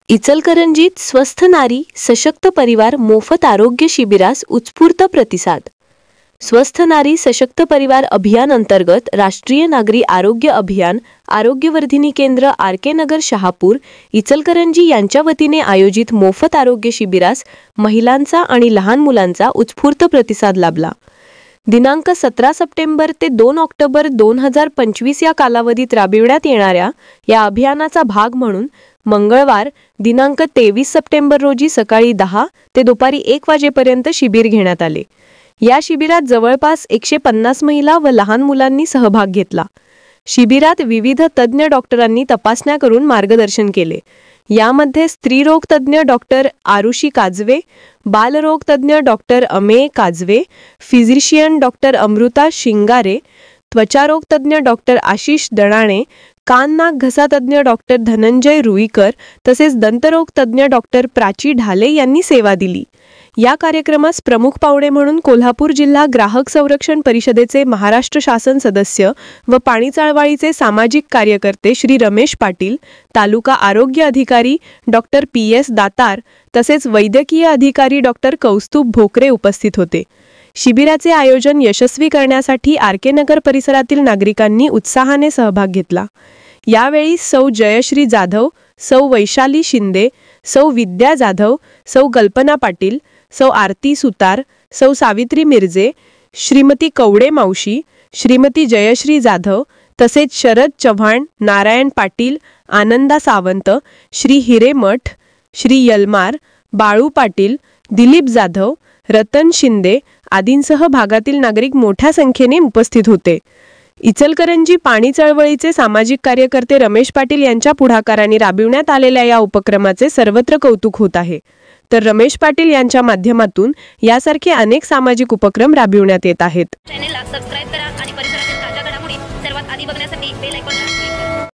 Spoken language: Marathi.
इचलकरंजीत स्वस्थ नारी सशक्त परिवार मोफत आरोग्य शिबिरास उत्स्फूर्त प्रतिसाद। स्वस्थ नारी सशक्त परिवार अभियान अंतर्गत राष्ट्रीय नागरी आरोग्य अभियान आरोग्यवर्धिनी केंद्र आर.के. नगर शहापूर इचलकरंजी यांच्या वतीने आयोजित मोफत आरोग्य शिबिरास महिलांचा आणि लहान मुलांचा उत्स्फूर्त प्रतिसाद लाभला। दिनांक 17 सप्टेंबर ते 2 ऑक्टोबर 2025 या कालावधीत राबविण्यात येणाऱ्या या अभियानाचा भाग म्हणून मंगळवार दिनांक 23 सप्टेंबर रोजी सकाळी 10 ते दुपारी 1 वाजेपर्यंत शिबिर घेण्यात आले। या शिबिरात जवळपास 150 महिला व लहान मुलांनी सहभाग घेतला। शिबिरात विविध तज्ञ डॉक्टरांनी तपासण्या करून मार्गदर्शन केले। यामध्ये स्त्रीरोग तज्ञ डॉक्टर आरुषी काजवे, बालरोग तज्ञ डॉक्टर अमेय काजवे, फिजिशियन डॉक्टर अमृता शिंगारे, त्वचारोग तज्ञ डॉक्टर आशिष दणाणे, कान नाक घसा तज्ञ डॉक्टर धनंजय रुईकर तसेच दंतरोग तज्ञ डॉक्टर प्राची ढाले यांनी सेवा दिली। या कार्यक्रमास प्रमुख पाहुणे म्हणून कोल्हापूर जिल्हा ग्राहक संरक्षण परिषदेचे महाराष्ट्र शासन सदस्य व पाणी चळवळीचे सामाजिक कार्यकर्ते श्री रमेश पाटील, तालुका आरोग्य अधिकारी डॉक्टर पी.एस. दातार तसेच वैद्यकीय अधिकारी डॉक्टर कौस्तुभ भोकरे उपस्थित होते। शिबिराचे आयोजन यशस्वी करण्यासाठी आर.के. नगर परिसरातील नागरिकांनी उत्साहाने सहभाग घेतला। यावेळी सौ जयश्री जाधव, सौ वैशाली शिंदे, सौ विद्या जाधव, सौ कल्पना पाटील, सौ आरती सुतार, सौ सावित्री मिर्जे, श्रीमती कवडे मावशी, श्रीमती जयश्री जाधव तसेच शरद चव्हाण, नारायण पाटील, आनंदा सावंत, श्री हिरेमठ, श्री यलमार, बाळू पाटील, दिलीप जाधव, रतन शिंदे आदींसह भागातील नागरिक मोठ्या संख्येने उपस्थित होते। इचलकरंजी पाणी चळवळीचे सामाजिक कार्यकर्ते रमेश पाटील यांच्या पुढाकाराने राबविण्यात आलेल्या या उपक्रमाचे सर्वत्र कौतुक होत आहे। तर रमेश पाटील यांच्या माध्यमातून यासारखे अनेक सामाजिक उपक्रम राबविण्यात येत आहेत। चॅनलला सबस्क्राइब करा आणि परिसरातील ताज्या घडामोडी सर्वात आधी बघण्यासाठी बेल आयकॉन